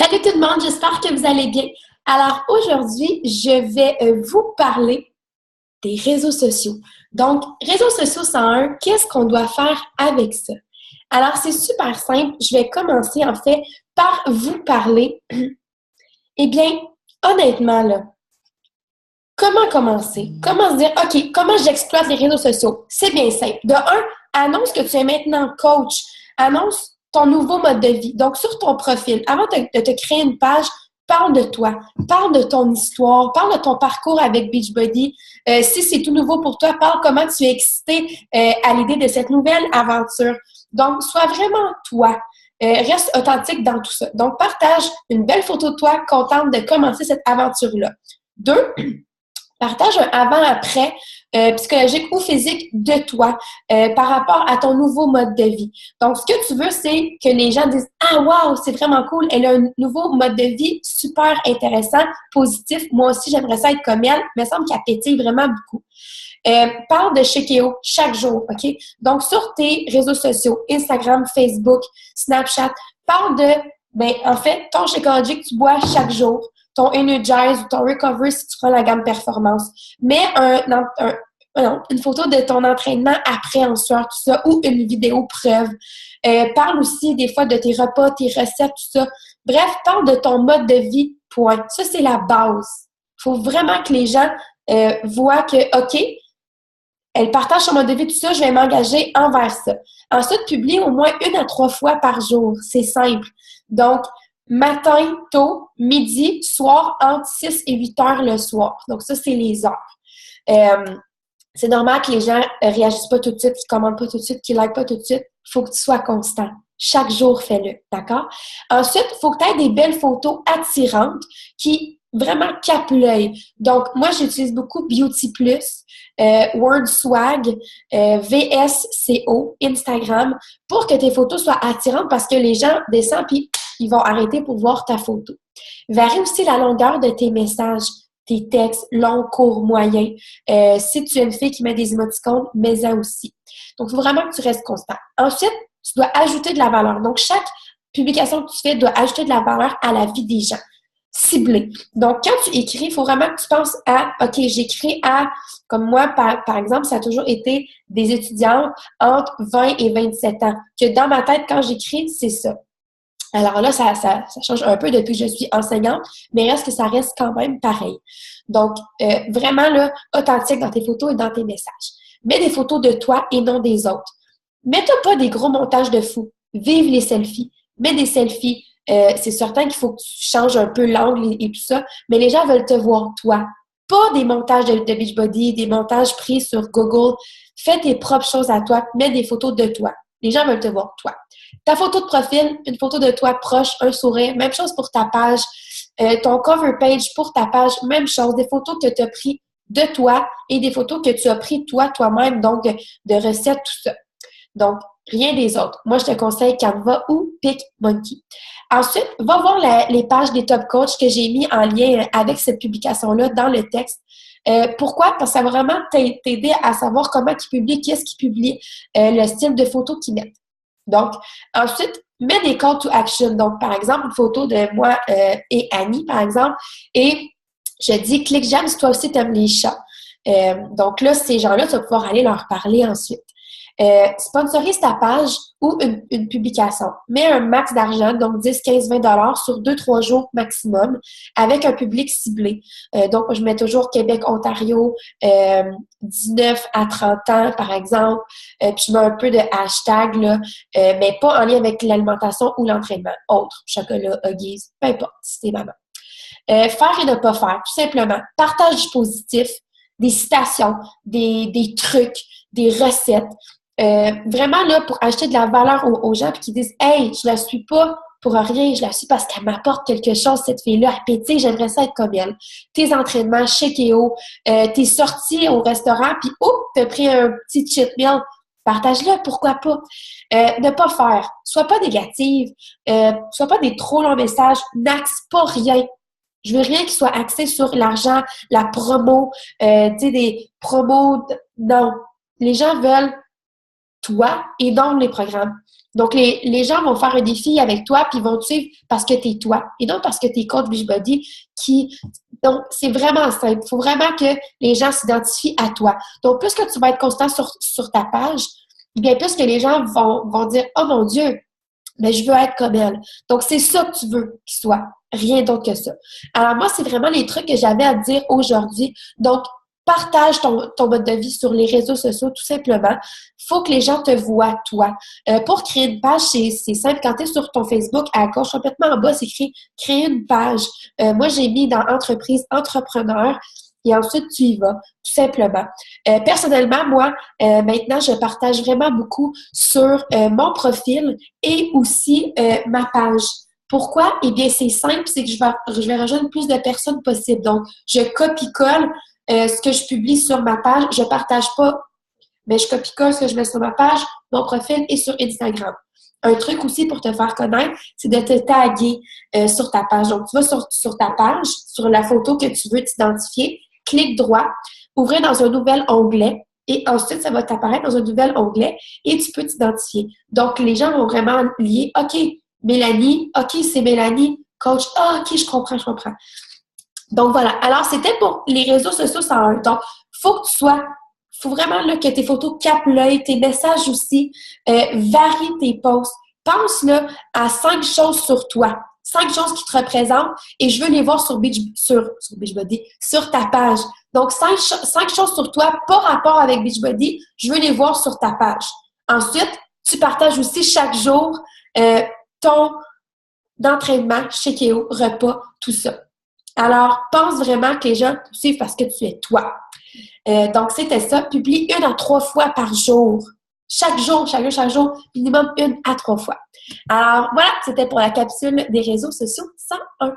Salut tout le monde, j'espère que vous allez bien. Alors aujourd'hui, je vais vous parler des réseaux sociaux. Donc, réseaux sociaux 101, qu'est-ce qu'on doit faire avec ça? Alors, c'est super simple. Je vais commencer en fait par vous parler. Eh bien, honnêtement, là, comment commencer? Comment se dire, OK, comment j'exploite les réseaux sociaux? C'est bien simple. De un, annonce que tu es maintenant coach. Annonce ton nouveau mode de vie. Donc, sur ton profil, avant de te créer une page, parle de toi, parle de ton histoire, parle de ton parcours avec Beachbody. Si c'est tout nouveau pour toi, parle comment tu es excité à l'idée de cette nouvelle aventure. Donc, sois vraiment toi. Reste authentique dans tout ça. Donc, partage une belle photo de toi, contente de commencer cette aventure-là. Deux, partage un avant-après psychologique ou physique de toi par rapport à ton nouveau mode de vie. Donc, ce que tu veux, c'est que les gens disent « Ah, wow, c'est vraiment cool, elle a un nouveau mode de vie super intéressant, positif. Moi aussi, j'aimerais ça être comme elle. Il me semble qu'elle pétille vraiment beaucoup. » Parle de Shekeo chaque jour, OK? Donc, sur tes réseaux sociaux, Instagram, Facebook, Snapchat, parle de, en fait, ton Shakeology que tu bois chaque jour, ton Energize ou ton Recover si tu prends la gamme Performance. Mets une photo de ton entraînement après en sueur, tout ça, ou une vidéo preuve. Parle aussi des fois de tes repas, tes recettes, tout ça. Bref, parle de ton mode de vie, point. Ça, c'est la base. Il faut vraiment que les gens voient que, OK, elle partage son mode de vie, tout ça, je vais m'engager envers ça. Ensuite, publie au moins 1 à 3 fois par jour. C'est simple. Donc, matin, tôt, midi, soir, entre 6 et 8 heures le soir. Donc, ça, c'est les heures. C'est normal que les gens réagissent pas tout de suite, qu'ils commentent pas tout de suite, qu'ils likent pas tout de suite. Il faut que tu sois constant. Chaque jour, fais-le. D'accord? Ensuite, il faut que tu aies des belles photos attirantes qui vraiment capent l'œil. Donc, moi, j'utilise beaucoup Beauty Plus, Word Swag, VSCO, Instagram, pour que tes photos soient attirantes parce que les gens descendent puis ils vont arrêter pour voir ta photo. Varie aussi la longueur de tes messages, tes textes, longs, courts, moyens. Si tu es une fille qui met des émoticônes, mets-en aussi. Donc, il faut vraiment que tu restes constant. Ensuite, tu dois ajouter de la valeur. Donc, chaque publication que tu fais doit ajouter de la valeur à la vie des gens. Ciblé. Donc, quand tu écris, il faut vraiment que tu penses à, OK, j'écris à, comme moi, par exemple, ça a toujours été des étudiantes entre 20 et 27 ans. Que dans ma tête, quand j'écris, c'est ça. Alors là, ça change un peu depuis que je suis enseignante, mais reste que ça reste quand même pareil. Donc, vraiment, là, authentique dans tes photos et dans tes messages. Mets des photos de toi et non des autres. Mets-toi pas des gros montages de fou. Vive les selfies. Mets des selfies. C'est certain qu'il faut que tu changes un peu l'angle et tout ça, mais les gens veulent te voir toi. Pas des montages de Beachbody, des montages pris sur Google. Fais tes propres choses à toi. Mets des photos de toi. Les gens veulent te voir toi. Ta photo de profil, une photo de toi proche, un sourire. Même chose pour ta page. Ton cover page pour ta page, même chose. Des photos que tu as prises de toi et des photos que tu as prises toi-même, donc de recettes, tout ça. Donc, rien des autres. Moi, je te conseille Canva ou PicMonkey. Ensuite, va voir les pages des top coachs que j'ai mis en lien avec cette publication-là dans le texte. Pourquoi? Parce que ça va vraiment t'aider à savoir comment ils publient, qu'est-ce qu'ils publient, le style de photo qu'ils mettent. Donc, ensuite, mets des call to action. Donc, par exemple, une photo de moi et Annie, par exemple, et je dis, clique j'aime si toi aussi tu aimes les chats. Donc là, ces gens-là, tu vas pouvoir aller leur parler ensuite. Sponsorise ta page ou une publication. Mets un max d'argent, donc 10, 15, 20 $ sur 2-3 jours maximum avec un public ciblé. Donc, je mets toujours Québec, Ontario, 19 à 30 ans, par exemple. Puis, je mets un peu de hashtag, là, mais pas en lien avec l'alimentation ou l'entraînement. Autre, chocolat, huggies, peu importe, si t'es maman. Faire et ne pas faire, tout simplement. Partage du positif, des citations, des trucs, des recettes. Vraiment là pour acheter de la valeur aux gens puis qui disent hey, je la suis pas pour rien, je la suis parce qu'elle m'apporte quelque chose, cette fille-là, elle pétille, j'aimerais ça être comme elle. Tes entraînements chez Kéo, tes sorties au restaurant, puis t'as pris un petit cheat meal, partage-le, pourquoi pas. Ne pas faire, sois pas négative, sois pas des trop longs messages, n'axe pas rien. Je veux rien qui soit axé sur l'argent, la promo, tu sais, des promos, non. Les gens veulent toi et non les programmes. Donc, les gens vont faire un défi avec toi puis ils vont te suivre parce que t'es toi et non parce que t'es coach Beachbody qui... Donc, c'est vraiment simple. Il faut vraiment que les gens s'identifient à toi. Donc, plus que tu vas être constant sur ta page, bien plus que les gens vont dire « Oh mon Dieu, mais je veux être comme elle. » Donc, c'est ça que tu veux qu'il soit. Rien d'autre que ça. Alors, moi, c'est vraiment les trucs que j'avais à te dire aujourd'hui. Donc, partage ton mode de vie sur les réseaux sociaux, tout simplement. Il faut que les gens te voient, toi. Pour créer une page, c'est simple. Quand tu es sur ton Facebook, à gauche, complètement en bas, c'est écrit « Créer une page ». Moi, j'ai mis dans « Entreprise, entrepreneur ». Et ensuite, tu y vas, tout simplement. Personnellement, moi, maintenant, je partage vraiment beaucoup sur mon profil et aussi ma page. Pourquoi? Eh bien, c'est simple, c'est que je vais rejoindre plus de personnes possible. Donc, je copie-colle ce que je publie sur ma page. Je partage pas, mais je copie-colle ce que je mets sur ma page, mon profil et sur Instagram. Un truc aussi pour te faire connaître, c'est de te taguer sur ta page. Donc, tu vas sur ta page, sur la photo que tu veux t'identifier, clique droit, ouvrir dans un nouvel onglet et ensuite, ça va t'apparaître dans un nouvel onglet et tu peux t'identifier. Donc, les gens vont vraiment lier, OK, Mélanie, OK, c'est Mélanie, coach, ah, OK, je comprends. Donc, voilà. Alors, c'était pour les réseaux sociaux 101. Donc, faut vraiment là, que tes photos capent l'œil, tes messages aussi, varie tes posts. Pense là à 5 choses sur toi, 5 choses qui te représentent et je veux les voir sur Beachbody, sur ta page. Donc, 5 choses sur toi, pas rapport avec Beachbody, je veux les voir sur ta page. Ensuite, tu partages aussi chaque jour ton entraînement, chékéo, repas, tout ça. Alors, pense vraiment que les gens te suivent parce que tu es toi. Donc, c'était ça. Publie 1 à 3 fois par jour. Chaque jour, minimum 1 à 3 fois. Alors, voilà, c'était pour la capsule des réseaux sociaux 101.